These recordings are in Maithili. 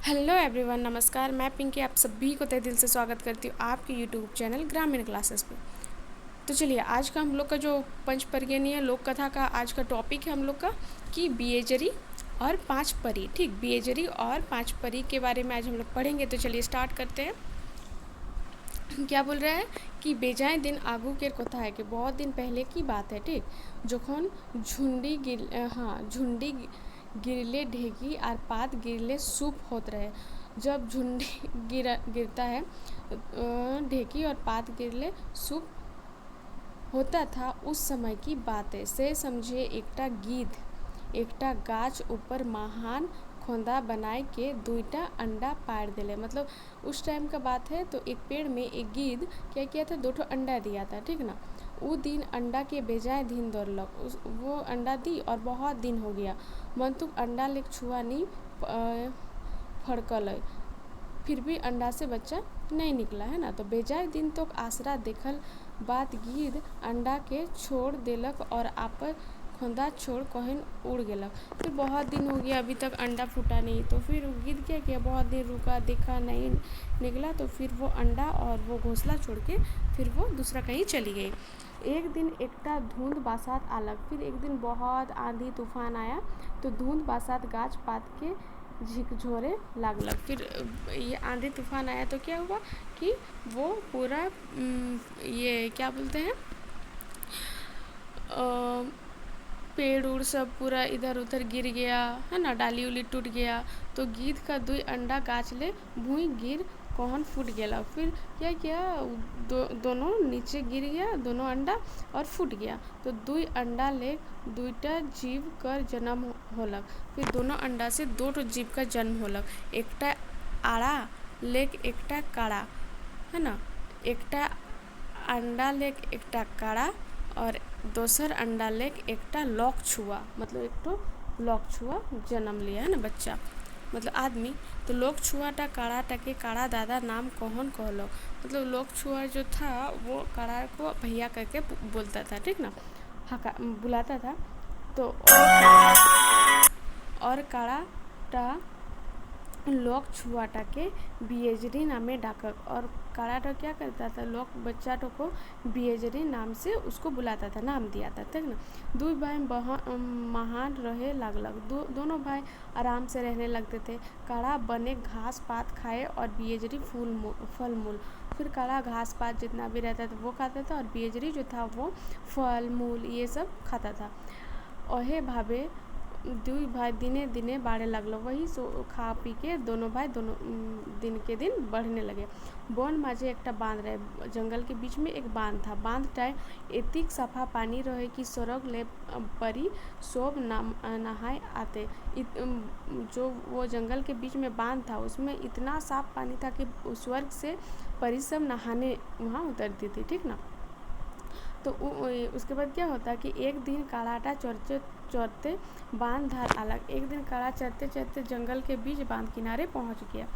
हेलो एवरीवन, नमस्कार। मैं पिंकी आप सभी को तहे दिल से स्वागत करती हूँ आपके यूट्यूब चैनल ग्रामीण क्लासेस पे। तो चलिए, आज का हम लोग का जो पंचपर्गीय लोक कथा का आज का टॉपिक है हम लोग का कि बिएजरी और पांच परी। ठीक, बिएजरी और पांच परी के बारे में आज हम लोग पढ़ेंगे। तो चलिए स्टार्ट करते हैं। क्या बोल रहा है कि बेजाए दिन आगू के कथा है कि बहुत दिन पहले की बात है। ठीक, जोखन झुंडी गिरले ढेगी और पात गिरले सूप होत रहे। जब झुंडी गिरता है ढेकी और पात गिरले सूप होता था, उस समय की बात है। से समझे एकटा गिद्ध एकटा गाछ ऊपर महान खोंदा बनाए के दुईटा अंडा पार दिले। मतलब उस टाइम का बात है। तो एक पेड़ में एक गिद्ध क्या किया था, 2 अंडा दिया था। ठीक ना, वो दिन अंडा के बेजाय दिन दौड़लक। वो अंडा दी और बहुत दिन हो गया, मंतुक अंडा लेक छुआ नहीं फड़कल। फिर भी अंडा से बच्चा नहीं निकला है ना। तो बेजाय दिन तो आसरा देखल बात गिद्ध अंडा के छोड़ देलक और आपन खोंदा छोड़ कहन उड़ गेलक। फिर बहुत दिन हो गया, अभी तक अंडा फूटा नहीं। तो फिर गिद्ध क्या किया, बहुत देर रुका, देखा नहीं निकला। तो फिर वो अंडा और वो घोंसला छोड़ के फिर वो दूसरा कहीं चली गई। एक दिन एकटा धुंध बरसात आलक। फिर एक दिन बहुत आंधी तूफान आया। तो धुंध बरसात गाछ पात के झिकझोरे लागलक। फिर ये आंधी तूफान आया तो क्या हुआ कि वो पूरा ये क्या बोलते हैं, पेड़ उड़ सब पूरा इधर उधर गिर गया है ना, डाली उली टूट गया। तो गिद्ध का 2 अंडा गाछ ले भूई गिर कहन फूट गया। फिर क्या किया, दोनों नीचे गिर गया, दोनों अंडा और फूट गया। तो 2 अंडा ले 2टा जीव कर जन्म होलक। फिर दोनों अंडा से 2 जीव का जन्म होलक। एकटा आड़ा लेक एकटा काड़ा है ना, एकटा अंडा लेक एकटा काड़ा और दोसर अंडा लेक एकटा लौक छुआ। मतलब एक तो लौक छुआ जन्म लिया है ना बच्चा, मतलब आदमी। तो लोक छुआटा काड़ा के काड़ा दादा नाम कहन कहलो। मतलब लोक छुआ जो था वो काड़ा को भैया करके बोलता था। ठीक ना, हाँ बुलाता था। तो और काड़ा टा लोक छुआटा के बिएजरी नामे डाकक। और काड़ा क्या करता था, लोग बच्चा को बिएजरी नाम से उसको बुलाता था, नाम दिया था। ठीक ना, 2 भाई महान रहे लागलक। दोनों भाई आराम से रहने लगते थे। काड़ा बने घास पात खाए और बिएजरी फल मूल। फिर काड़ा घास पात जितना भी रहता था वो खाता था और बिएजरी जो था वो फल मूल ये सब खाता था। ओहे भावे 2 भाई दिने दिने बाढ़े लगल। वही खा पी के दोनों भाई दोनों दिन के दिन बढ़ने लगे। वन माझे एकटा बांध रहे। जंगल के बीच में एक बांध था। बांध टाइम एतिक सफा पानी रहे कि स्वर्ग ले परी सोब नहाए आते। जो वो जंगल के बीच में बांध था उसमें इतना साफ पानी था कि स्वर्ग से परी सब नहाने वहाँ उतरती थी। ठीक ना, तो उसके बाद क्या होता कि एक दिन काड़ाटा चरते बांध धार अलग। एक दिन काड़ा चरते चरते जंगल के बीच बांध किनारे पहुंच गया।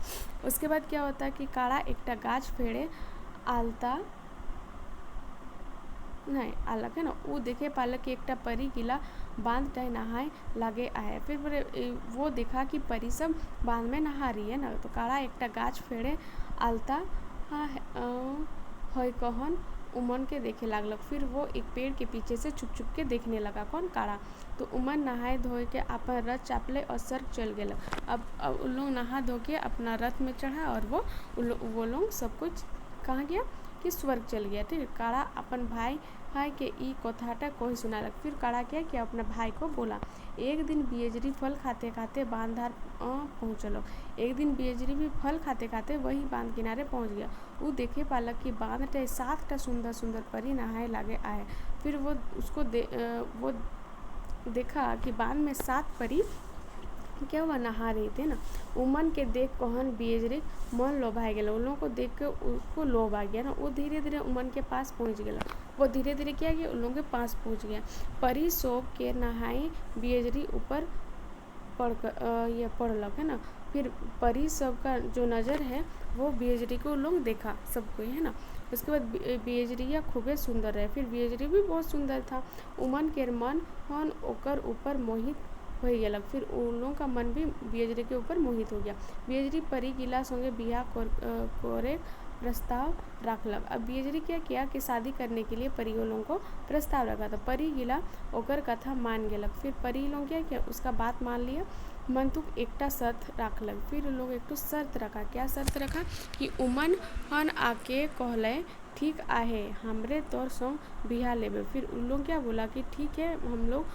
उसके बाद क्या होता कि काड़ा एकटा गाछ फेड़े आलता नहीं अलग है ना, वो देखे पालक कि एकटा परी गिला बांध टाई नहाए लागे आए। फिर वो देखा कि परी सब बांध में नहा रही है ना। तो काड़ा एकटा गाछ फेड़े आलता है कहन उमन के देखे लागलक। फिर वो एक पेड़ के पीछे से छुप छुप के देखने लगा। कौन, काड़ा। तो उमन नहाए धोए के अपन रथ चापले और स्वर्ग चल गए। अब उन लोग नहा धो के अपना रथ में चढ़ा और वो लोग सब कुछ कहाँ गया कि स्वर्ग चल गया। ठीक, काड़ा अपन भाई के ई कथाटा कोई सुनालक। फिर काड़ा क्या किया, अपना भाई को बोला। एक दिन बिएजरी फल खाते खाते बांध धार पहुँचलो। एक दिन बिएजरी भी फल खाते खाते वही बांध किनारे पहुँच गया। वो देखे पालक कि बांध टे 7 सुंदर सुंदर परी नहाए लागे आए। फिर वो उसको वो देखा कि बांध में 7 परी क्या हुआ, नहा रही थे ना। उमन के देख कहन बिएजरी मन लोभा गया। उन लोगों को देख के उसको लोभ आ गया ना। वो धीरे धीरे उमन के पास पहुंच गया। वो धीरे धीरे क्या किया, उन लोगों के पास पहुंच गया। परी सोप के नहाई बिएजरी ऊपर ये पड़लक है ना। फिर परी सब का जो नज़र है वो बिएजरी को लोग देखा सबको है ना। उसके बाद बिएजरिया खूबे सुंदर रहे। फिर बिएजरी भी बहुत सुंदर था। उमन के मन ओकर ऊपर मोहित हो गेलक। फिर उन लोगों का मन भी बियजरी के ऊपर मोहित हो गया। बियजरी परी गिला संगे बियाह करे प्रस्ताव रखलक। अब बियजरी क्या किया कि शादी करने के लिए परी लोगों को प्रस्ताव रखा था। परी गिला ओकर कथा मान गेलक। फिर परी लोग क्या किया, उसका बात मान लिया। मंतुक एकटा शर्त रखलक। फिर लोग एक शर्त रखा। क्या शर्त रखा कि उमन हन आके कहले ठीक आहे हमरे तोर संग बिहा लेबे। फिर उन लोग क्या बोला कि ठीक है हम लोग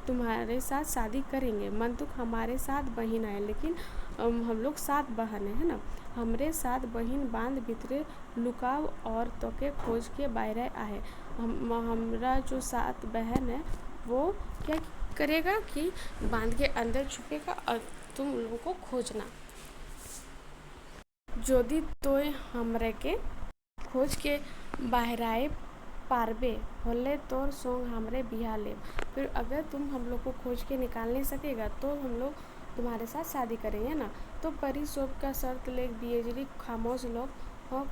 तुम्हारे साथ शादी करेंगे। मंतुक हमारे 7 बहन है, लेकिन हम लोग 7 बहन है ना, हमरे 7 बहन बांध भीतरे लुकाव और तोके खोज के बाहर आहे। हमरा जो 7 बहन है वो क्या करेगा कि बांध के अंदर छुपेगा और तुम लोगों को खोजना। यदि तोय हमरे के खोज के बाहराए पारबे होले तोर संग हमरे बिहा लेब। फिर अगर तुम हम लोग को खोज के निकाल नहीं सकेगा तो हम लोग तुम्हारे साथ शादी करेंगे ना। तो परी सब का शर्त ले बियजरी खामोश लोग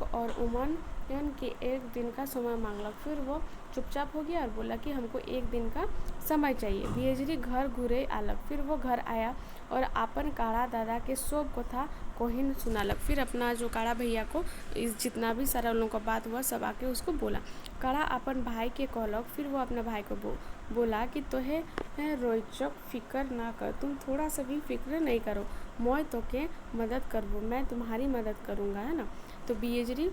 और उमन के 1 दिन का समय मांगलक। फिर वो चुपचाप हो गया और बोला कि हमको 1 दिन का समय चाहिए। बियजरी घर घूरे आलक। फिर वो घर आया और अपन काड़ा दादा के सब कथा कोहिन सुनालक। फिर अपना जो काड़ा भैया को जितना भी सारा लोगों का बात हुआ सब आके उसको बोला। काड़ा अपन भाई के कहलक। फिर वो अपने भाई को बोला कि तोहे रोचक फिक्र ना कर, तुम थोड़ा सा भी फिक्र नहीं करो, मैं तो के मदद करबो, मैं तुम्हारी मदद करूँगा, है ना। तो बियजरी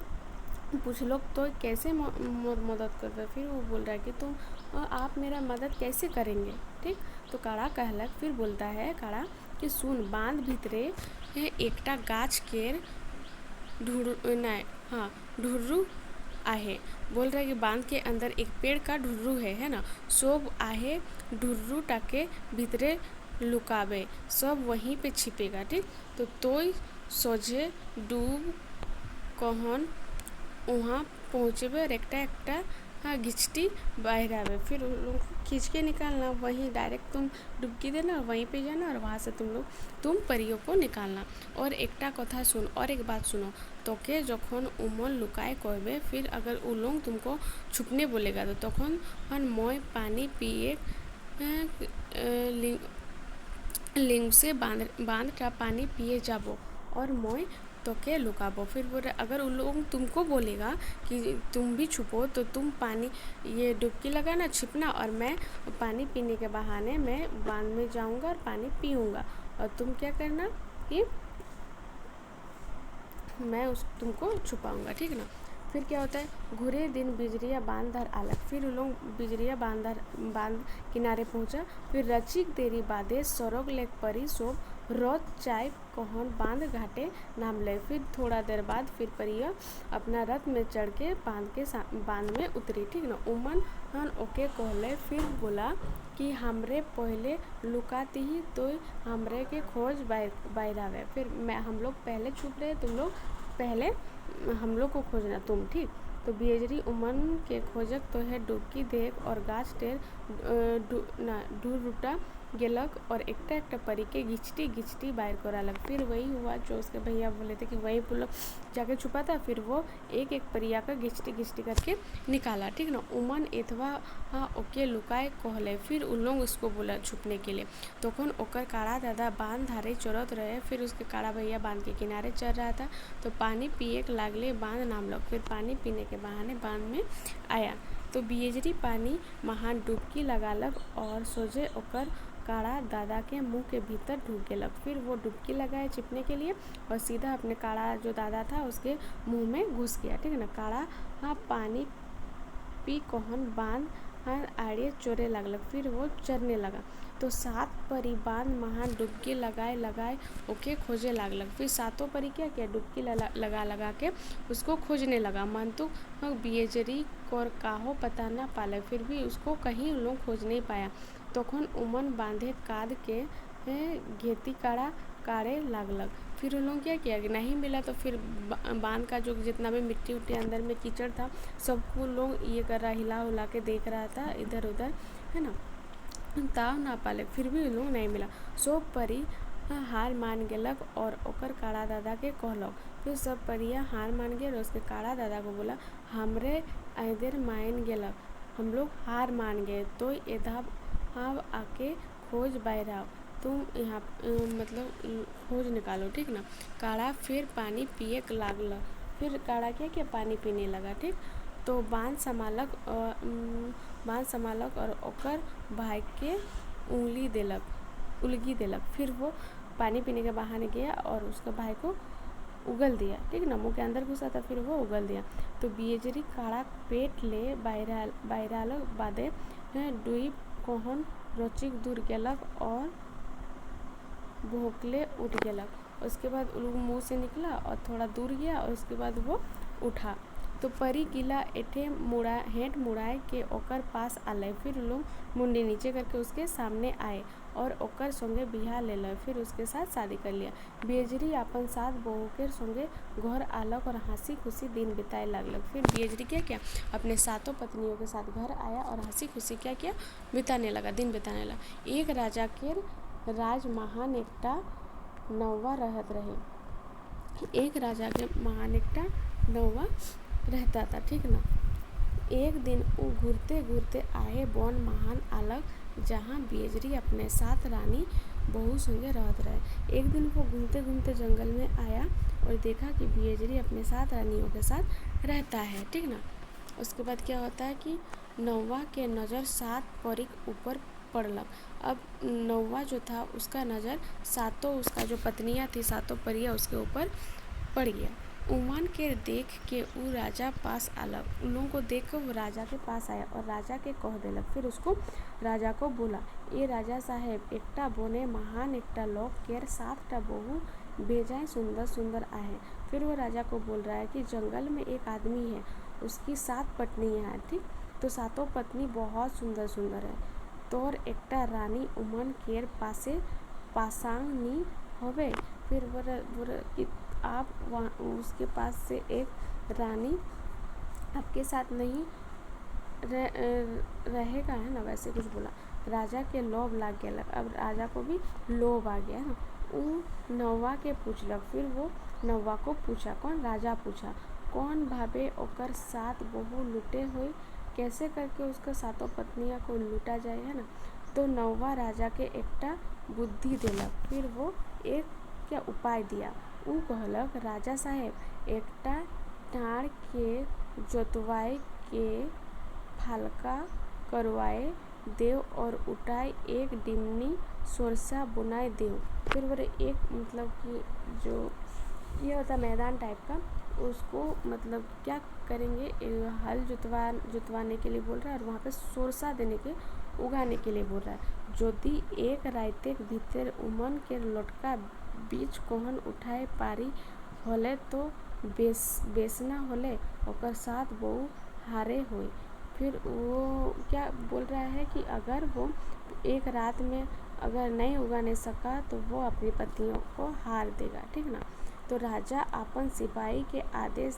पूछलो तो कैसे मदद करबे। फिर वो बोल रहा है कि तुम आप मेरा मदद कैसे करेंगे, ठीक। तो काड़ा कहलक। फिर बोलता है काड़ा कि सुन, बांध भीतरे एकटा गाछ केर ढुर्रू आहे। बोल रहा है कि बांध के अंदर एक पेड़ का ढुर्रू है ना, सब आहे ढुर्रू टाके भीतरे लुकावे, सब वहीं पे छिपेगा, ठीक। तो तोय सोझे डूब कहन वहाँ पहुँचबे और एकटा घिचटी बाहर आवे। फिर उन लोग को खींच के निकालना, वहीं डायरेक्ट तुम डुबकी देना, वहीं पे जाना और वहाँ से तुम परियों को निकालना। और एकटा कथा सुन, और एक बात सुनो, तोके जखन उमन लुकाए कहबे, फिर अगर उ लोग तुमको छुपने बोलेगा तो तखन मैं पानी पिए लिंग से बांध का पानी पिए जाबो और मैं तोके लुकाबो। फिर बोले अगर उन लोग तुमको बोलेगा कि तुम भी छुपो तो तुम पानी ये डुबकी लगाना, छिपना, और मैं पानी पीने के बहाने मैं बांध में जाऊंगा और पानी पीऊँगा और तुम क्या करना कि मैं तुमको छुपाऊंगा, ठीक ना। फिर क्या होता है, घुरे दिन बिजरिया बांध धर आलक। फिर उन लोग बिजरिया बांध किनारे पहुंचा। फिर रचिक देरी बादे सरोग लेक परी सोब रोज चाय कहन बांध घाटे नाम ले। फिर थोड़ा देर बाद फिर परिया अपना रथ में चढ़ के बांध में उतरी, ठीक ना। उमन ओके कहले। फिर बोला कि हमरे पहले लुकाती ही तो हमरे के खोज बाहर आवे। फिर हम लोग पहले छुप रहे, तुम लोग पहले हम लोग को खोजना तुम, ठीक। तो बियजरी उमन के खोजक तो है डुबकी देख और गाछ टेर ढूर गेलक और एकटा परी के घिचटी बाहर करालक। फिर वही हुआ जो उसके भैया बोले थे कि वही पुल जाके छुपा था। फिर वो एक परिया का घिचटी करके निकाला, ठीक ना। उमन एथवा ओके लुकाए कहले। फिर उन लोग उसको बोला छुपने के लिए। तखन ओकर काड़ा दादा बांध धारे चरत रहे। फिर उसके काड़ा भैया बांध के किनारे चल रहा था तो पानी पिए लागले, बांध नामलक। फिर पानी पीने के बहाने बांध में आया तो बियजरी पानी महान डुबकी लगालक और सोझे ओकर काड़ा दादा के मुंह के भीतर ढुक गेलक। फिर वो डुबकी लगाए छिपने के लिए और सीधा अपने काड़ा जो दादा था उसके मुंह में घुस गया, ठीक है ना। काड़ा पानी पी कहन बांध आड़े चोरे लगलक। फिर वो चरने लगा तो 7 परी बांध महान डुबकी लगाए ओके खोजे लागलक। फिर 7 परी क्या किया, डुबकी लगा के उसको खोजने लगा। मंतुक बियजरी कोर काहो पता ना पाले, फिर भी उसको कहीं लोग खोज नहीं पाया। तखन उमन बांधे काद के घेती काड़े लागलक। फिर उन लोग क्या किया कि नहीं मिला तो फिर बांध का जो जितना भी मिट्टी उट्टी अंदर में कीचड़ था सबको लोग ये कर रहा, हिला उला के देख रहा था इधर उधर, है ना। ताव ना पाले, फिर भी उन लोग नहीं मिला। सो परी हार मान गेलक और ओकर काड़ा दादा के कहलक। फिर सब परिया हार मान गए और उसके काड़ा दादा को बोला हमरे ऐदेर मान गेलक, हम लोग हार मान गए तो एधा आके खोज बाहर आओ। तुम यहाँ मतलब खोज निकालो, ठीक ना। काड़ा फिर पानी पिए लागल, फिर काड़ा क्या पानी पीने लगा, ठीक। तो बांध संभालक और ओकर भाई के उलगी देलक। फिर वो पानी पीने के बहाने गया और उसके भाई को उगल दिया, ठीक ना। मुँह के अंदर घुसा था, फिर वो उगल दिया। तो बियजरी काड़ा पेट ले बायराल बादे डूब कोहन रोचिक दूर गेलक और भोंकले उठ गेलक। उसके बाद उल्लू मुँह से निकला और थोड़ा दूर गया और उसके बाद वो उठा। तो परी गिला हेठ मुड़ाए के ओकर पास आले। फिर लोग मुंडी नीचे करके उसके सामने आए और ओकर संगे बिहा ले, फिर उसके साथ शादी कर लिया। बियजरी अपन 7 बहू के संगे घर आलक और हंसी खुशी दिन बिताए लागलक। फिर बियजरी क्या अपने 7 पत्नियों के साथ घर आया और हंसी खुशी क्या दिन बिताने लगा। एक राजा के राज महान एकटा नौवा रहत रहे। एक राजा के महान एकटा नौवा रहता था, ठीक ना। एक दिन वो घूरते घूरते आए बन महान आलक जहाँ बियजरी अपने 7 रानी बहू संगे रहत रहे। एक दिन वो घूमते घूमते जंगल में आया और देखा कि बियजरी अपने 7 रानियों के साथ रहता है, ठीक ना। उसके बाद क्या होता है कि नौवा के नज़र 7 परी ऊपर पड़लक। अब नौवा जो था उसका नज़र 7 उसका जो पत्नियां थी 7 परियां उसके ऊपर पड़ गया। उमान के देख के वो राजा पास आलक। उन लोगों को देख कर वो राजा के पास आया और राजा के कह देलक। फिर उसको राजा को बोला, ये राजा साहेब एकटा बोने महान एकटा लोग केर 7टा बहू बेजाय सुंदर सुंदर आहे। फिर वो राजा को बोल रहा है कि जंगल में एक आदमी है, उसकी 7 पत्नियां हैं, ठीक। तो 7 पत्नी बहुत सुंदर सुंदर है। तोर एकटा रानी उमन केर पासे पासांग नी होवे। फिर वो आप उसके पास से एक रानी आपके साथ नहीं रहेगा, है ना, वैसे कुछ बोला। राजा के लोभ लाग गया। अब राजा को भी लोभ आ गया ना। वो नौवा के पूछलक। फिर वो नौवा को पूछा, कौन? राजा पूछा, कौन भावे ओकर 7 बहू लूटे हुए, कैसे करके उसका 7 पत्नियां को लूटा जाए, है ना। तो नौवा राजा के एकटा बुद्धि देलक। फिर वो एक क्या उपाय दिया। ऊ कहलक, राजा साहेब एकटा टाड़ के जोतवाए के फालका करवाए देव और उठाए एक डिमनी सोरसा बुनाए देव। फिर वो एक मतलब कि जो ये होता मैदान टाइप का, उसको मतलब क्या करेंगे, हल जुतवाने के लिए बोल रहा है और वहाँ पे सोरसा देने के उगाने के लिए बोल रहा है। यदि एक राइते भीतर उमन के लोटका बीच कोहन उठाए पारी होले तो बेसना होले ओकर 7 बहू हारे होए। फिर वो क्या बोल रहा है कि अगर वो एक रात में अगर नहीं उगाने सका तो वो अपनी पत्नियों को हार देगा, ठीक ना। तो राजा अपन सिपाही के आदेश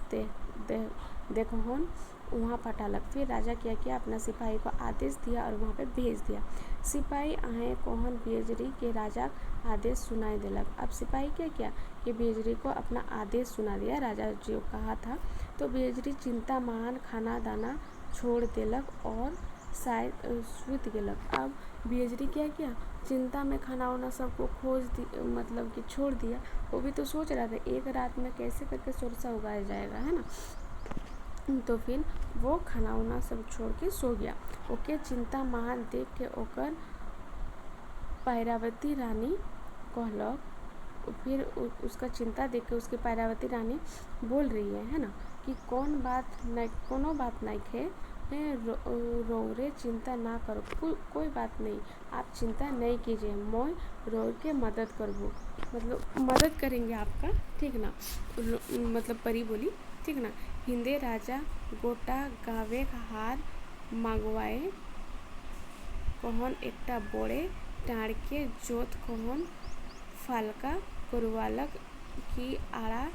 देखोहन वहाँ पटालक। फिर राजा क्या अपना सिपाही को आदेश दिया और वहाँ पे भेज दिया। सिपाही आए कोहन बियजरी के राजा आदेश सुनाई देलक। अब सिपाही क्या कि बियजरी को अपना आदेश सुना दिया, राजा जो कहा था। तो बियजरी चिंता महान खाना दाना छोड़ देलक और शायद सूत गेलक। अब बियजरी क्या चिंता में खाना वाना सबको मतलब कि छोड़ दिया। वो भी तो सोच रहा था एक रात में कैसे करके सोरसा उगाया जाएगा, है ना। तो फिर वो खाना वाना सब छोड़ के सो गया। ओके चिंता महान देख के ओकर पैरावती रानी कहलक। फिर उसका चिंता देख के उसकी पैरावती रानी बोल रही है ना, कि कोनो बात नहीं खे, रौरे चिंता ना करो, कोई बात नहीं, आप चिंता नहीं कीजिए, मैं रौर के मदद करबो, मतलब मदद करेंगे आपका, ठीक ना। मतलब परी बोली, ठीक ना। हिंदे राजा गोटा गावे हार मांगवाए कहन एकटा बोड़े टाड़ के जोत कहन फालका करवालक की आड़ा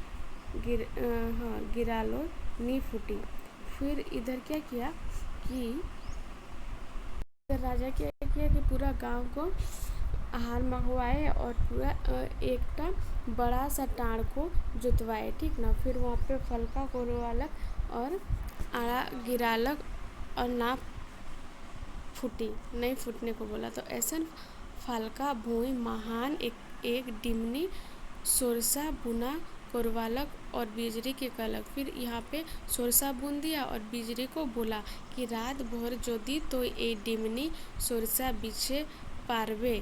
गिरालो नी फूटी। फिर इधर क्या किया कि राजा क्या किया कि पूरा गांव को हार मंगवाए और पूरा एकटा बड़ा सा टाड़ को जुतवाए, ठीक ना। फिर वहाँ पे फलका करवालक और आड़ा गिरालक और ना फूटी, नहीं फूटने को बोला। तो ऐसा फालका भुई महान एक डिमनी सोरसा बुना कोरवालक और बिजली के कहलक। फिर यहाँ पे सोरसा बुन दिया और बिजली को बोला कि रात भर जोदी तो ए डिमनी सोरसा बिछे पारबे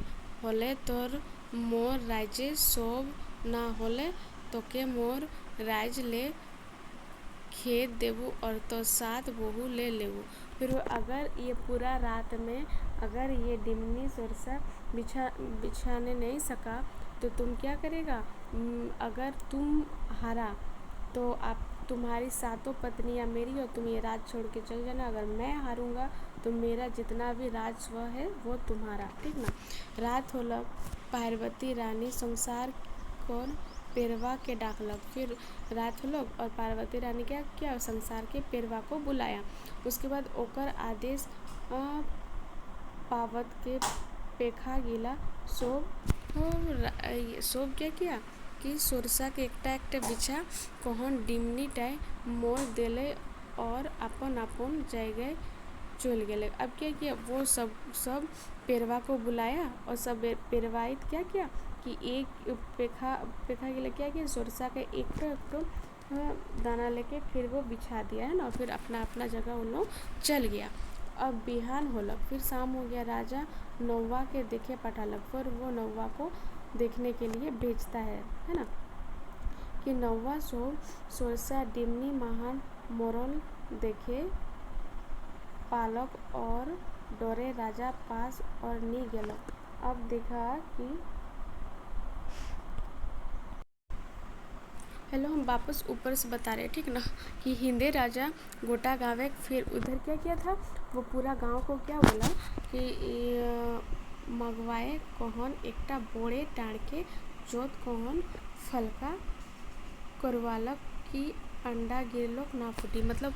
होले तोर मोर राइजे सब ना होले तोके मोर राइज ले खेत देबू और तो साथ बहू ले लेबू। फिर अगर ये पूरा रात में अगर ये डिमनी सोरसा बिछाने नहीं सका तो तुम क्या करेगा, अगर तुम हारा तो आप तुम्हारी सातों पत्नियां मेरी और तुम ये राज छोड़ के चल जाना। अगर मैं हारूंगा तो मेरा जितना भी राजस्व है वो तुम्हारा, ठीक ना। रात होलक पार्वती रानी संसार कौन पेरवा के डाकलक। फिर रात होलक और पार्वती रानी क्या किया, संसार के पेरवा को बुलाया। उसके बाद ओकर आदेश पावत के पेखा गिला सोब क्या किया कि सोरसा के एकटा बिछा कहन डिमनी टाई मोर देले और अपन अपन जगह चल गए। अब क्या किया, वो सब पेरवा को बुलाया और सब पेरवाइत क्या किया कि एक पेखा गिला क्या किया, सोरसा का एक दाना लेके फिर वो बिछा दिया है ना, फिर अपना अपना जगह उन लोग चल गया। अब बिहान होलक, फिर शाम हो गया। राजा नौवा के देखे पठालक। फिर वो नौवा को देखने के लिए भेजता है ना, कि नौवा सोरसा डिमनी महान मोरल देखे पालक और डोरे राजा पास और नी गेलक। अब देखा कि हेलो, हम वापस ऊपर से बता रहे हैं, ठीक ना, कि हिंदे राजा गोटा गावे। फिर उधर क्या किया था, वो पूरा गांव को क्या बोला कि मगवाए कहन एकटा बोड़े टाड़ के जोत कहन फलका करवालक की अंडा गिरलोक ना फूटी। मतलब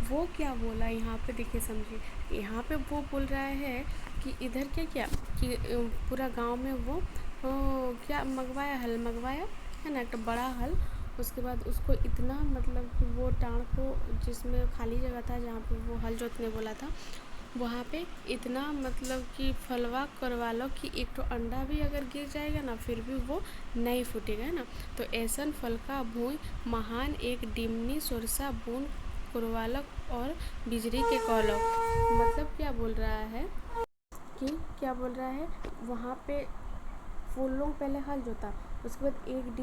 वो क्या बोला यहाँ पे, देखिए समझिए। यहाँ पे वो बोल रहा है कि इधर क्या किया कि पूरा गांव में वो क्या मंगवाया, हल मंगवाया है ना, एक बड़ा हल। उसके बाद उसको इतना मतलब कि वो टाड़ को जिसमें खाली जगह था जहाँ पे वो हल जोतने बोला था, वहाँ पे इतना मतलब कि फलवा करवा लो कि एक तो अंडा भी अगर गिर जाएगा ना फिर भी वो नहीं फूटेगा, है ना। तो ऐसन फलका भूई महान एक डिमनी सोरसा बुन कुरवालक और बिजली के कहलक। मतलब क्या बोल रहा है कि क्या बोल रहा है, वहाँ पे वो लोग पहले हल जोता, उसके बाद एक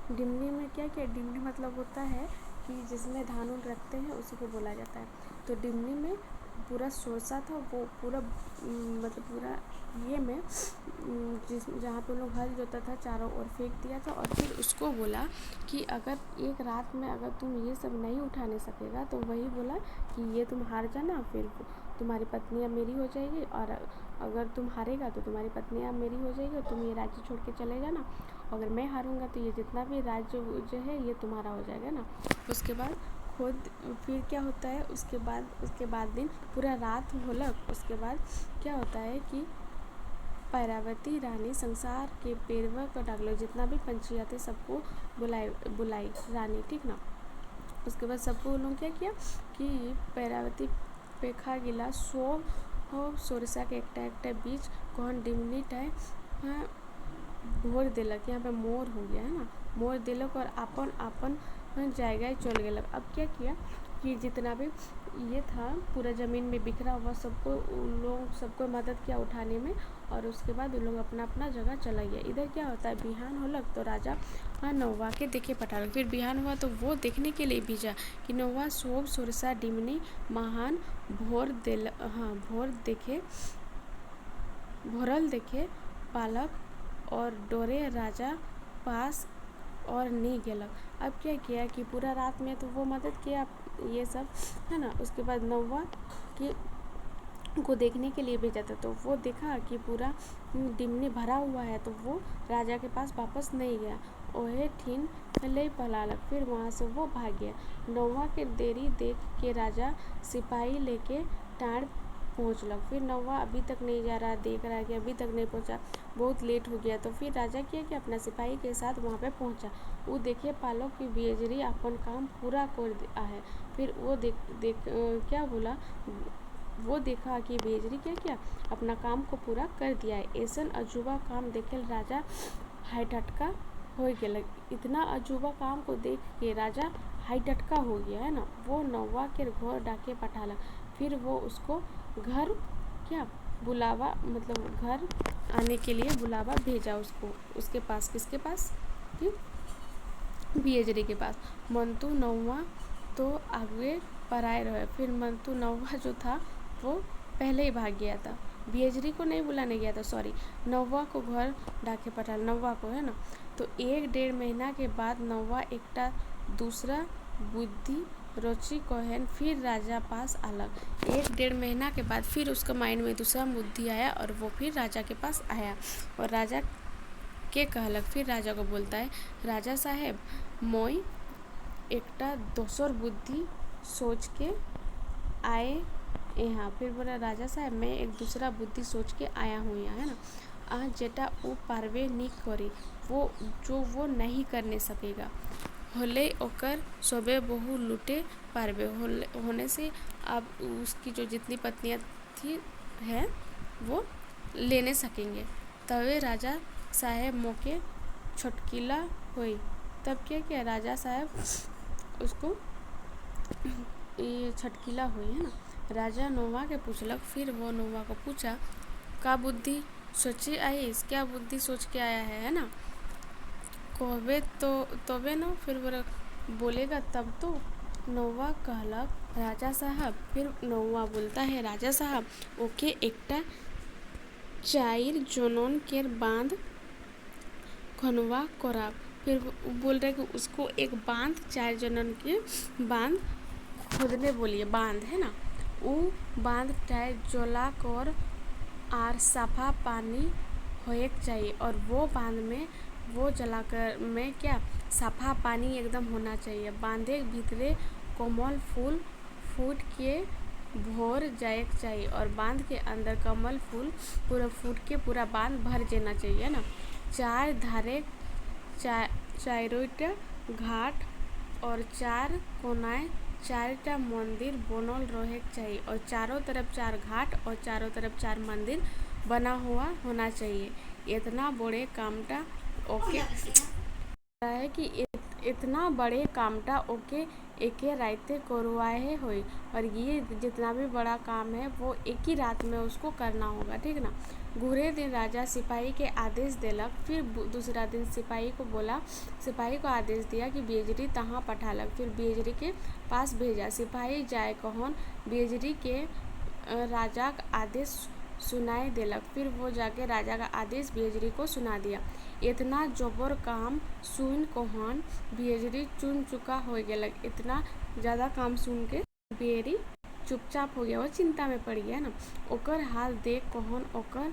डिमनी में क्या किया, डिमनी मतलब होता है कि जिसमें धान उन रखते हैं उसी को बोला जाता है। तो डिमनी में पूरा सोरसा था, वो पूरा मतलब पूरा ये में जहाँ पे लोग हल जोता था चारों ओर फेंक दिया था। और फिर उसको बोला कि अगर एक रात में अगर तुम ये सब नहीं उठाने सकेगा तो वही बोला कि ये तुम हार जाना, फिर तुम्हारी पत्नियाँ मेरी हो जाएगी, और अगर तुम हारेगा तो तुम्हारी पत्नियाँ मेरी हो जाएगी और तुम ये राज्य छोड़ के चले जाना। अगर मैं हारूंगा तो ये जितना भी राज्य जो है ये तुम्हारा हो जाएगा ना। उसके बाद खुद फिर क्या होता है, उसके बाद दिन पूरा रात होलक। उसके बाद क्या होता है कि पैरावती रानी संसार के पेरवा को डागलो, जितना भी पंछी आते सबको बुलाई रानी, ठीक ना। उसके बाद सबको उन्होंने क्या किया कि पैरावती पेखा गिला सोरसा के एकटा बीच कौन डिमनी टाइम भोर दिलक। यहाँ पे मोर हो गया है ना, मोर दिलक और अपन जगह चल गलक। अब क्या किया कि जितना भी ये था पूरा ज़मीन में बिखरा हुआ सबको उन लोग सबको मदद किया उठाने में, और उसके बाद उन लोग अपना अपना जगह चला गया। इधर क्या होता है, बिहान होलक तो राजा नौवा के देखे पठालक। फिर बिहान हुआ तो वो देखने के लिए भेजा कि नौवा सोब सोरसा डिमनी महान भोरल देखे पालक और डोरे राजा पास और नी गेलक। अब क्या किया कि पूरा रात में तो वो मदद किया ये सब, है ना। उसके बाद नौवा को देखने के लिए भेजा था, तो वो देखा कि पूरा डिमनी भरा हुआ है, तो वो राजा के पास वापस नहीं गया, ओहे ठीन ले पलालक। फिर वहाँ से वो भाग गया। नौवा के देरी देख के राजा सिपाही लेके टाड़ पहुँचलक। फिर नौवा अभी तक नहीं जा रहा, देख रहा है कि अभी तक नहीं पहुँचा, बहुत लेट हो गया। तो फिर राजा किया कि अपना सिपाही के साथ वहाँ पे पहुँचा। वो देखे पालक की बेजरी अपन काम पूरा कर दिया है। फिर वो देख क्या बोला वो देखा कि बेजरी क्या किया, अपना काम को पूरा कर दिया है। ऐसन अजूबा काम देखे राजा हाय टटका हो गया। इतना अजूबा काम को देख के राजा हाई टटका हो गया है ना। वो नौवा के घर डाके पठाला। फिर वो उसको घर क्या बुलावा, मतलब घर आने के लिए बुलावा भेजा उसको, उसके पास, किसके पास, कि बियजरी के पास। मंतु नौवा तो आगे पराए रहे। फिर मंतु नौवा जो था वो पहले ही भाग गया था, बियजरी को नहीं बुलाने गया था, सॉरी, नौवा को घर डाके पठाल, नौवा को, है ना। तो 1-1.5 महीना के बाद नौवा एकटा दूसरा बुद्धि रुचि कहन फिर राजा पास अलग। 1-1.5 महीना के बाद फिर उसका माइंड में दूसरा बुद्धि आया और वो फिर राजा के पास आया और राजा के कहलक। फिर राजा को बोलता है, राजा साहेब मोई एकटा दोसर बुद्धि सोच के आए यहाँ। फिर बोला, राजा साहब मैं एक दूसरा बुद्धि सोच के आया हूँ यहाँ, है ना। आज जेटा वो पारवे नहीं करी, वो नहीं करने सकेगा, होले ओकर सबे बहु लूटे पारवे होने से अब उसकी जो जितनी पत्नियाँ थी है वो लेने सकेंगे। तवे राजा साहेब मोके छटकीला हुई। तब क्या किया राजा साहब उसको ये छटकीला हुई, है ना। राजा नौवा के पूछलक। फिर वो नौवा को पूछा, का बुद्धि सोची आई, क्या बुद्धि सोच के आया है ना। कहबे तो तबे न, फिर बोलेगा तब तो। नौवा कहलक, राजा साहब। फिर नौवा बोलता है, राजा साहब ओके एकटा 4 जनन के बांध खनवा कराब। फिर बोल रहे कि उसको एक बांध, 4 जनन के बांध खोदने बोलिए, बांध, है ना। वो बांध टाइट जला कर आर साफा पानी होए चाहिए, और वो बांध में वो जलाकर में क्या साफा पानी एकदम होना चाहिए। बांधे भीतरे कमल फूल फूट के भर जाए चाहिए, और बांध के अंदर कमल फूल पूरा फूट के पूरा बांध भर जाना चाहिए ना। 4 धारे 4टा घाट और 4 कोनाए 4टा मंदिर बनल रहे चाहिए, और चारों तरफ 4 घाट और चारों तरफ 4 मंदिर बना हुआ होना चाहिए। इतना बड़े कामटा ओके है कि इतना बड़े कामटा ओके एके राते करवाए हुई, और ये जितना भी बड़ा काम है वो एक ही रात में उसको करना होगा, ठीक ना। घूरे दिन राजा सिपाही के आदेश देलक। फिर दूसरा दिन सिपाही को बोला, सिपाही को आदेश दिया कि बेजरी तहाँ पठालक। फिर बेजरी के पास भेजा। सिपाही जाए कहन बेजरी के राजा का आदेश सुनाई देलक। फिर वो जाके राजा का आदेश बेजरी को सुना दिया। इतना जबर काम सुन कहन बेजरी चुन चुका हो गया। इतना ज़्यादा काम सुन के बेरी चुपचाप हो गया, वो चिंता में पड़ गया ना। ओकर हाल देख कहन ओकर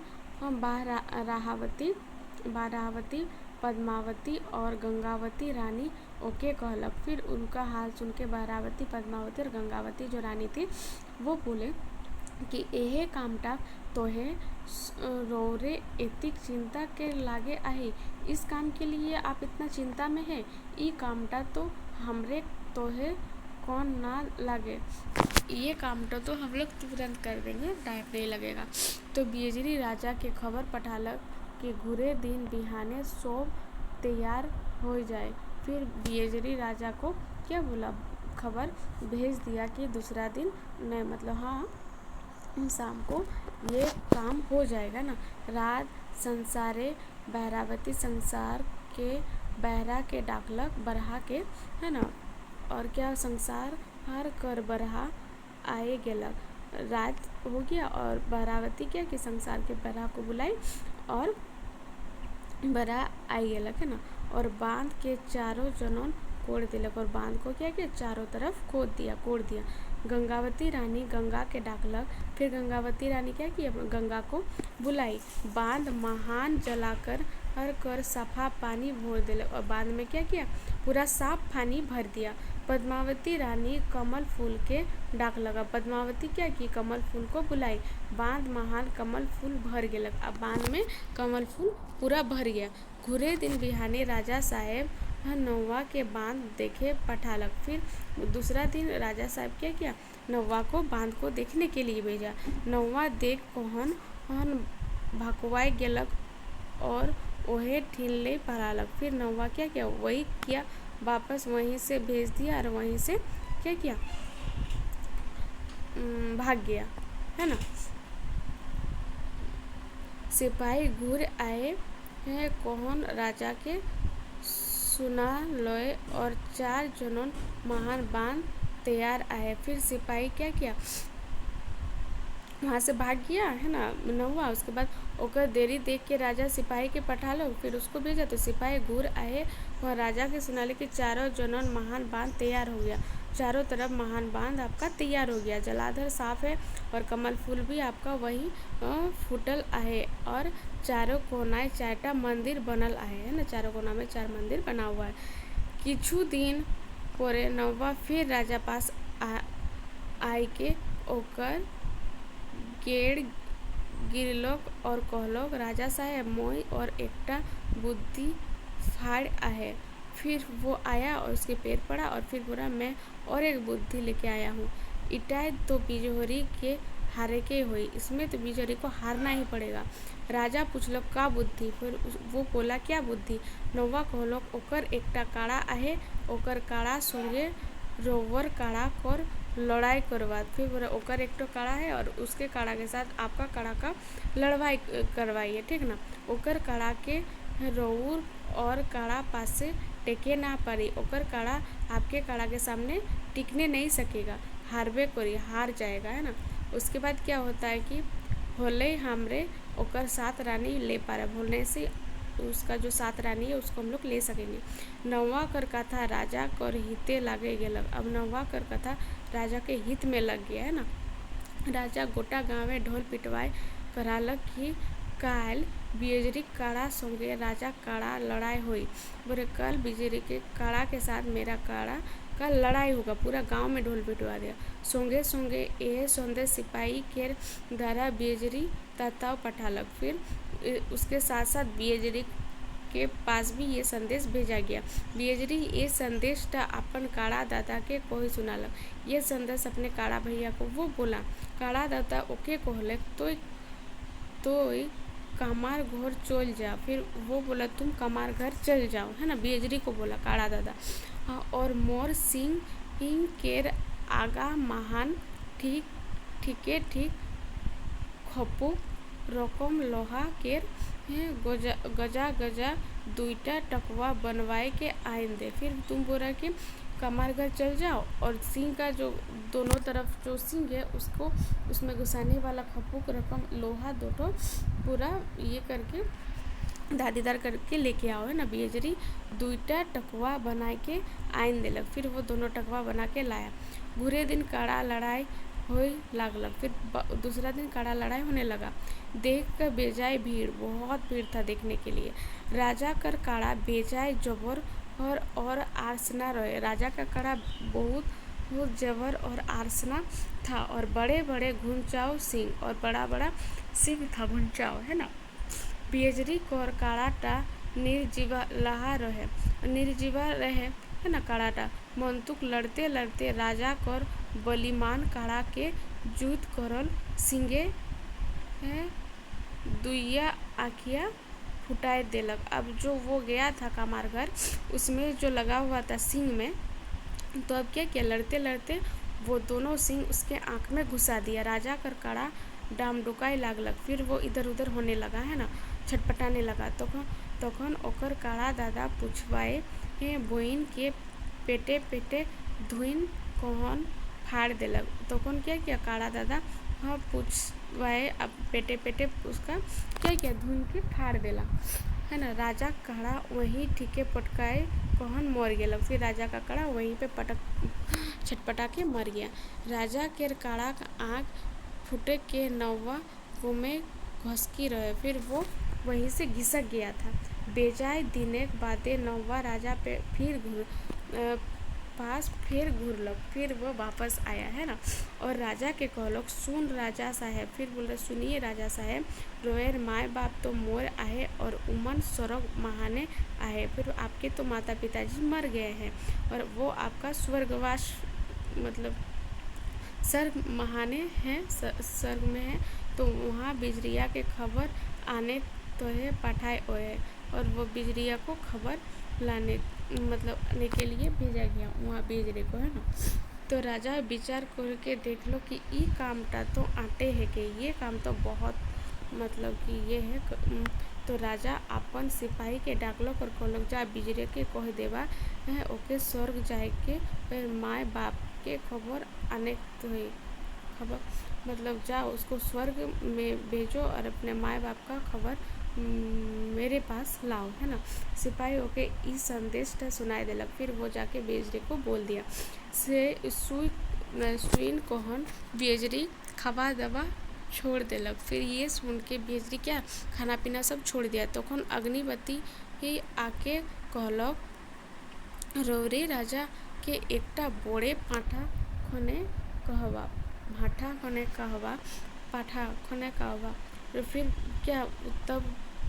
बारावती पद्मावती और गंगावती रानी ओके कहलक। फिर उनका हाल सुन के बारावती, पद्मावती और गंगावती जो रानी थी वो बोले कि यह कामटा तोहे रौरे एतिक चिंता के लागे आहे, इस काम के लिए आप इतना चिंता में है, ये कामटा तो हमरे तोहे कौन ना लगे, ये कामटा तो हम लोग तुरंत कर देंगे, टाइम नहीं लगेगा। तो बेजरी राजा के खबर पठालक कि घुरे दिन बिहाने सब तैयार हो जाए। फिर बेजरी राजा को क्या बोला, खबर भेज दिया कि दूसरा दिन नहीं, मतलब हाँ शाम को ये काम हो जाएगा ना। रात संसारे बहरावती संसार के बहरा के डाकलक बरहा के, है ना, और क्या संसार हार कर बरहा आए गेलक। रात हो गया और बहरावती क्या कि संसार के बरहा को बुलाई और बरहा आई गेलक, है ना। और बांध के चारों जनन कोड़ दिलक, और बांध को क्या किया, चारों तरफ कोड़ दिया। गंगावती रानी गंगा के डाकलक। फिर गंगावती रानी क्या किया, गंगा को बुलाई। बांध महान जलाकर हर कर साफा पानी भर दिलक, और बांध में क्या किया, पूरा साफ पानी भर दिया। पद्मावती रानी कमल फूल के डाक लगा। पद्मावती क्या की, कमल फूल को बुलाई। बांध महान कमल फूल भर गेलक। अब बांध में कमल फूल पूरा भर गया। घुरे दिन बिहाने राजा साहेब नौवा के बांध देखे पठालक। फिर दूसरा दिन राजा साहब क्या किया, नौवा को बांध को देखने के लिए भेजा। नौवा देख कोहन भकुआई गेलक और ओहे ठीनले पढ़ालक। फिर नौवा क्या किया, वही किया, वापस वहीं से भेज दिया और वहीं से क्या किया, भाग गया, है ना। सिपाही घूर आए हैं, कोहन राजा के सुना लोए और 4 जनों महान बांध तैयार आए। फिर सिपाही क्या किया, वहाँ से भाग गया, है ना नौवा। उसके बाद ओकर देरी देख के राजा सिपाही के पठालो, फिर उसको भेजा। तो सिपाही घूर आए, वहाँ राजा के सुनाले कि 4 जनों महान बांध तैयार हो गया। चारों तरफ महान बांध आपका तैयार हो गया, जलाधर साफ है और कमल फूल भी आपका वही फूटल आहे और चारों कोनाए 4टा मंदिर बनल आहे, है ना। चारों कोना में 4 मंदिर बना हुआ है। किछु दिन पोरे नौवा फिर राजा पास आई के ओकर गेड़ गिरलोक और कहलोक, राजा साहेब मोई और एकटा बुद्धि फाड़ आहे। फिर वो आया और उसके पैर पड़ा और फिर बोला, मैं और एक बुद्धि लेके आया हूँ। इटाए तो बिजोहरी के हारे के हुई, इसमें तो बिजोहरी को हारना ही पड़ेगा। राजा पूछलो, का बुद्धि? फिर वो बोला, क्या बुद्धि? नौवा कहलोक, ओकर एकटा काड़ा आहे, ओकर काड़ा संगे रोवर काड़ा कर लड़ाई करवात। फिर बोला, ओकर एक तो काड़ा है और उसके काड़ा के साथ आपका काड़ा का लड़वाई करवाइए, ठीक ना। ओकर काड़ा के रोवर और काड़ा पास से टेके ना पारी, ओकर काड़ा आपके काड़ा के सामने टिकने नहीं सकेगा, हारबे करी, हार जाएगा, है ना। उसके बाद क्या होता है कि होले हमरे ओकर 7 रानी ले पा रहे, बोलने से उसका जो 7 रानी है उसको हम लोग ले सकेंगे। नौवा कर कथा राजा कर हिते लागे गेलक। अब नौवा कर कथा राजा के हित में लग गया, है ना। राजा गोटा गाँवे ढोल पिटवाए करालक कि काल बिजरी काड़ा संगे राजा काड़ा लड़ाई हुई। बोले, कल बिजरी के काड़ा के साथ मेरा काड़ा का लड़ाई होगा। पूरा गांव में ढोल पिटवा दिया। संगे संगे यह संदेश सिपाही के द्वारा बिजरी तताव पठालक। फिर उसके साथ साथ बिजरी के पास भी ये संदेश भेजा गया। बिजरी ये संदेश अपन काड़ा दादा के कोई सुनालक। ये संदेश अपने काड़ा भैया को वो बोला। काड़ा दादा ओके कहलक, तो कमार घर चल जा। फिर वो बोला, तुम कमार घर चल जाओ, है ना, बिजरी को बोला काड़ा दादा। और मोर सिंह केर आगा महान ठीक खपू रकम लोहा केर गजा 2टा टकवा बनवाए के आइन दे। फिर तुम बोला कि कमार घर चल जाओ और सिंह का जो दोनों तरफ जो सिंह है उसको उसमें घुसाने वाला खपूक रकम लोहा 2 पूरा ये करके दादीदार करके लेके आओ, है ना। बिजरी 2टा टकवा बना के आइन देलक। फिर वो दोनों टकवा बना के लाया। बुरे दिन काड़ा लड़ाई होए लागलक। फिर दूसरा दिन काड़ा लड़ाई होने लगा। देख कर बेजाय भीड़, बहुत भीड़ था देखने के लिए। राजा कर काड़ा बेजाय जबर और आरसना रहे। राजा का काड़ा बहुत जबर और आरसना था और बड़े बड़े घुंचाव सिंह और बड़ा बड़ा सिंह था, घुंचाव, है ना। बिजरी कर काड़ाटा निर्जीवा रहे, है ना। काड़ाटा मंतुक लड़ते लड़ते राजा कर बलिमान काड़ा के जुत करल सिंगे 2 आँखिया फुटाए देलक। अब जो वो गया था कमार घर, उसमें जो लगा हुआ था सिंह में, तो अब क्या किया, लड़ते लड़ते वो दोनों सिंह उसके आँख में घुसा दिया। राजा कर काड़ा डाम डुकाई लागलक। फिर वो इधर उधर होने लगा, है ना, छटपटाने लगा। तखन ओकर काड़ा दादा पूछवाए बोइन के पेटे पेटे धुइन कोहन फाड़ देलक। तखन क्या किया, काड़ा दादा पूछवाए अब पेटे पेटे उसका क्या किया, धुइन के फाड़ देला, है ना। राजा काड़ा वहीं ठीके पटकाए कोहन मर गेलक। फिर राजा का काड़ा वहीं पे छटपटा के मर गया। राजा के काड़ा का आँख फूटे के नौवा में घसकी रहे। फिर वो वहीं से घिसक गया था। बेजाय दिने बादे नौवा राजा पे फिर पास फिर घूरलक, फिर वो वापस आया, है ना। और राजा के कहलक, सुन राजा साहेब, फिर बोल रहे सुनिए राजा साहेब, रोएर माए बाप तो मोर आहे और उमन स्वर्ग महाने आहे। फिर आपके तो माता पिताजी मर गए हैं और वो आपका स्वर्गवास मतलब स्वर्ग महाने हैं, स्वर्ग में है, तो वहाँ बिजरिया के खबर आने तो है पठाए ओए। और वो बिजरिया को खबर लाने मतलब आने के लिए भेजा गया वहाँ बिजरे को, है ना। तो राजा विचार करके देख लो कि ई कामटा तो आटे है कि ये काम तो बहुत मतलब कि ये है। तो राजा अपन सिपाही के डाकलक और कहलक, जा बिजरे के कह देवा है ओके स्वर्ग जाए के माए बाप के खबर आने तो है, खबर मतलब जा उसको स्वर्ग में भेजो और अपने माए बाप का खबर मेरे पास लाओ, है ना। सिपाही होके ई संदेश सुनाई देलक। फिर वो जाके बेजरी को बोल दिया से सुइन कोहन बेजरी खावा दवा छोड़ देलक। फिर ये सुन के बेजरी क्या खाना पीना सब छोड़ दिया। तखन अग्निवती ही आके कहलक, रौरे राजा के एकटा बोड़े पाठा खने कहवा, भाठा खने कहवा, पाठा खने कहवा। तो फिर क्या तब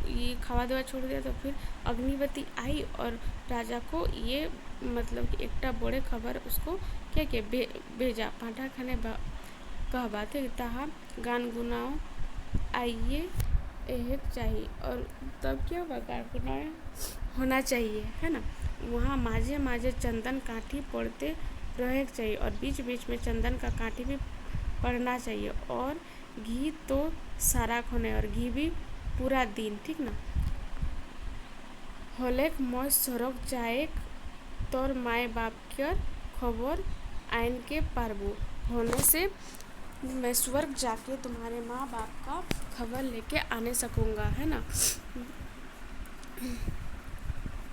ये खावा दवा छोड़ दिया। तो फिर अग्निवती आई और राजा को ये मतलब कि एकटा बोड़े खबर उसको क्या क्या भेजा, पाठा खाने कहवा थे तहा गान गुनाओ आइए एक चाहिए। और तब क्या हुआ, गान गुनाओ होना चाहिए, है ना। वहाँ माझे माझे चंदन काठी पड़ते रहे चाहिए और बीच बीच में चंदन का काठी भी पड़ना चाहिए और घी तो सारा खोने और घी भी पूरा दिन, ठीक ना। होलेक मौज सड़क जाए तोर माए बाप कर खबर आइन के पारबू, होने से मैं स्वर्ग जाके तुम्हारे माँ बाप का खबर लेके आने सकूँगा, है ना।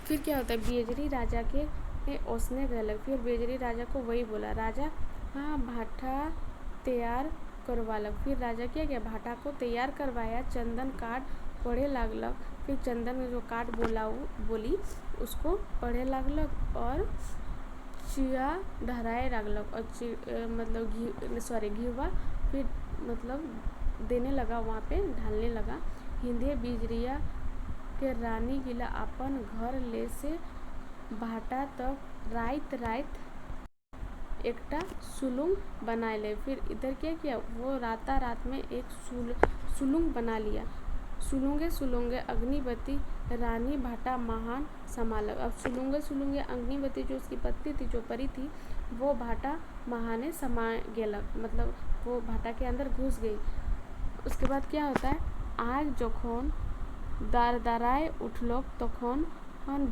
फिर क्या होता है, बेजरी राजा के ओसने गलक। फिर बेजरी राजा को वही बोला, राजा हाँ भाटा तैयार करवालक। फिर राजा क्या किया, भाटा को तैयार करवाया, चंदन काट पढ़े लागलक। फिर चंदन जो काट बोली उसको पढ़े लागलक और चिया ढराए लागलक और मतलब घीवा फिर मतलब देने लगा, वहाँ पे ढालने लगा। हिंदे बिजरिया के रानी गिला अपन घर ले से भाटा तक रात एकटा सुलुंग बना ले। फिर इधर क्या किया, वो रात में एक सुलुंग बना लिया। सुलुंगे अग्निवती रानी भाटा महान संभालक। अब सुलुंगे अग्निवती जो उसकी पत्नी थी, जो परी थी, वो भाटा महाने समा गेलक, मतलब वो भाटा के अंदर घुस गई। उसके बाद क्या होता है, आग जखन दाराए उठलक तखन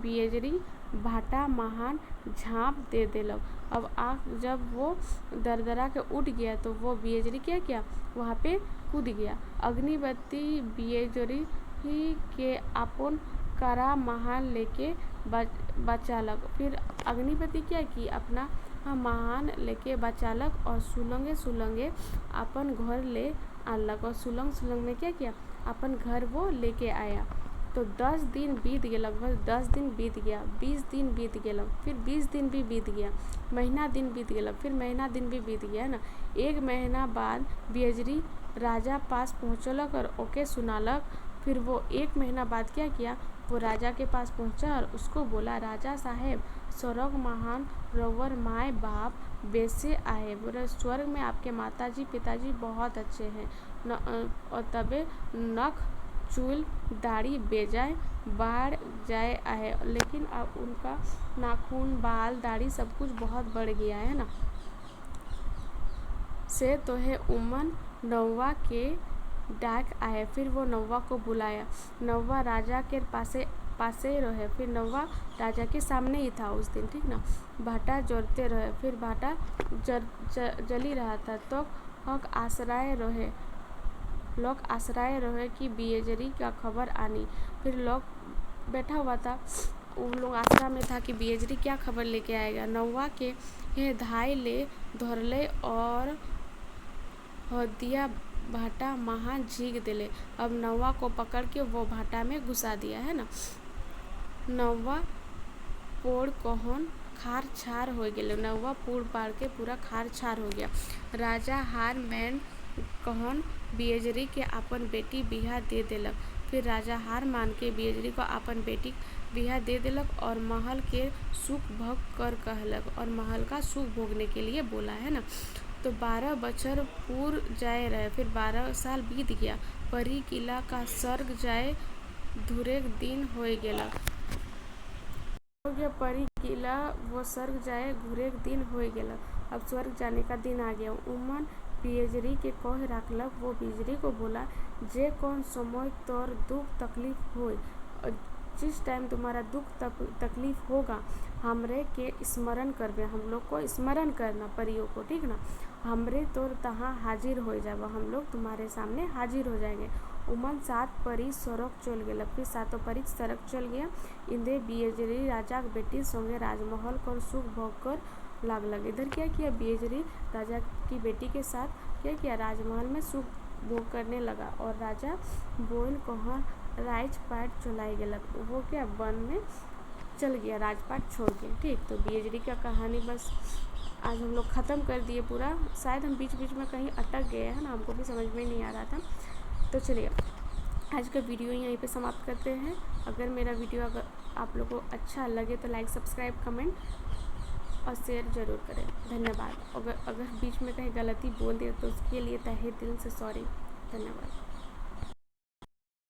बेजरी भाटा महान झाँप दे देलक। अब आग जब वो दरदरा के उठ गया तो वो बेजरी क्या किया, वहाँ पे कूद गया। अग्निवती बेजरी ही के अपन करा महान लेके बचालक। फिर अग्निवती क्या की, अपना महान लेके बचालक और सुलंगे अपन घर ले आनलक। और सुलंग में क्या किया, अपन घर वो लेके आया। तो 10 दिन बीत गया, लगभग 10 दिन बीत गया, 20 दिन बीत गया, फिर 20 दिन भी बीत गया, महीना दिन बीत गया, फिर महीना दिन भी बीत गया, है ना। 1 महीना बाद बेजरी राजा पास पहुँचलक और ओके सुनालक। फिर वो 1 महीना बाद क्या किया, वो राजा के पास पहुँचा और उसको बोला, राजा साहेब स्वर्ग महान रवर माए बाप बेसे आए, बोले स्वर्ग में आपके माताजी पिताजी बहुत अच्छे हैं और तबे नख चूल दाढ़ी बेजाय बढ़ जाए आए, लेकिन अब उनका नाखून बाल दाढ़ी सब कुछ बहुत बढ़ गया है ना। से तो है उमन नौवा के डाक आए। फिर वो नौवा को बुलाया, नौवा राजा के पासे रहे। फिर नौवा राजा के सामने ही था उस दिन, ठीक ना। भाटा जलते रहे, फिर भाटा जली रहा था तो लोग आश्रय रहे कि बेजरी का खबर आनी। फिर लोग बैठा हुआ था, उन लोग आश्रय में था कि बेजरी क्या खबर लेके आएगा। नौवा के धाय ले धरले और हदिया भाटा महा झीक दिले। अब नौवा को पकड़ के वो भाटा में घुसा दिया, है ना। नौवा पोड़ कहन खार छार हो गेल। नौवा पूर पार के पूरा खार छार हो गया। राजा हार मैन कहन बियजरी के अपन बेटी बिहा दे देलक। फिर राजा हार मान के बियजरी को अपन बेटी बिहा दे देलक और महल के सुख भोग कर कहलक, और महल का सुख भोगने के लिए बोला, है ना। तो 12 बछर पूर जाए रहे, फिर 12 साल बीत गया। परी किला का स्वर्ग जाए धुरेक दिन होए गेलक। हो गया परी किला वो स्वर्ग जाए घुरेक दिन होए गेलक। अब स्वर्ग जाने का दिन आ गया। उमन बियजरी के कह राखलक। वो बियजरी को बोला, जे कौन समय तोर दुख तकलीफ होए, जिस टाइम तुम्हारा दुख तकलीफ होगा, हमरे के स्मरण करबे। हम लोग को स्मरण करना, परियों को, ठीक ना। हमरे तोर तहाँ हाजिर हो जाब, हम लोग तुम्हारे सामने हाजिर हो जाएंगे। उमन 7 परी सड़क चल गेलक। फिर 7 परी सड़क चल गया। इंदे बियजरी राजा के बेटी संगे राजमहल कर सुख भोग कर लागलक। इधर क्या किया, बियजरी राजा की बेटी के साथ क्या किया, राजमहल में सुख भोग करने लगा। और राजा बोल कहाँ राजपाट चलाई गेलक, वो क्या वन में चल गया, राजपाट छोड़ के। ठीक, तो बियजरी का कहानी बस आज हम लोग ख़त्म कर दिए पूरा। शायद हम बीच बीच में कहीं अटक गए हैं ना, हमको भी समझ में नहीं आ रहा था। तो चलिए आज का वीडियो यहीं पे समाप्त करते हैं। अगर मेरा वीडियो अगर आप लोगों को अच्छा लगे तो लाइक, सब्सक्राइब, कमेंट और शेयर ज़रूर करें। धन्यवाद। अगर बीच में कहीं गलती बोल दिया तो उसके लिए तहे दिल से सॉरी। धन्यवाद।